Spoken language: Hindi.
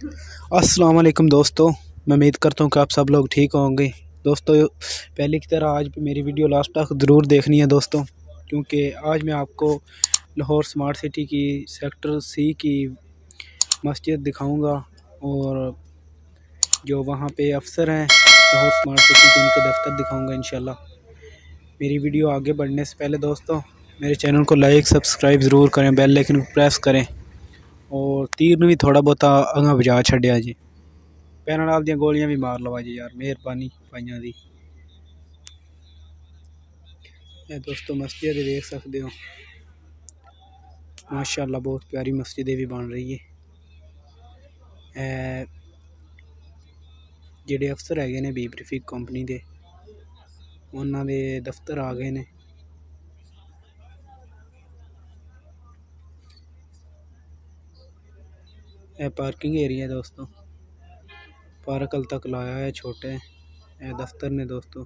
अस्सलाम वालेकुम दोस्तों। मैं उम्मीद करता हूँ कि आप सब लोग ठीक होंगे। दोस्तों, पहले की तरह आज भी मेरी वीडियो लास्ट तक ज़रूर देखनी है दोस्तों, क्योंकि आज मैं आपको लाहौर स्मार्ट सिटी की सेक्टर सी की मस्जिद दिखाऊंगा और जो वहाँ पे अफसर हैं लाहौर स्मार्ट सिटी के, उनके दफ्तर दिखाऊंगा इंशाल्लाह। मेरी वीडियो आगे बढ़ने से पहले दोस्तों मेरे चैनल को लाइक सब्सक्राइब ज़रूर करें, बेल आइकन को प्रेस करें और तीर भी थोड़ा बहुत अगा बजा छड़िया जी। पैन नाल दी गोलियां भी मार लवा जी यार, मेहरबानी भाइयों दी। ये दोस्तों मस्जिद देख सकते हो, माशाल्लाह बहुत प्यारी मस्जिद भी बन रही है। ਜਿਹੜੇ अफसर है ने बी ब्रीफिक कंपनी के, उन्होंने दफ्तर आ गए ने। यह पार्किंग एरिया दोस्तों, पार्क हल तक लाया है छोटे दफ्तर ने दोस्तों।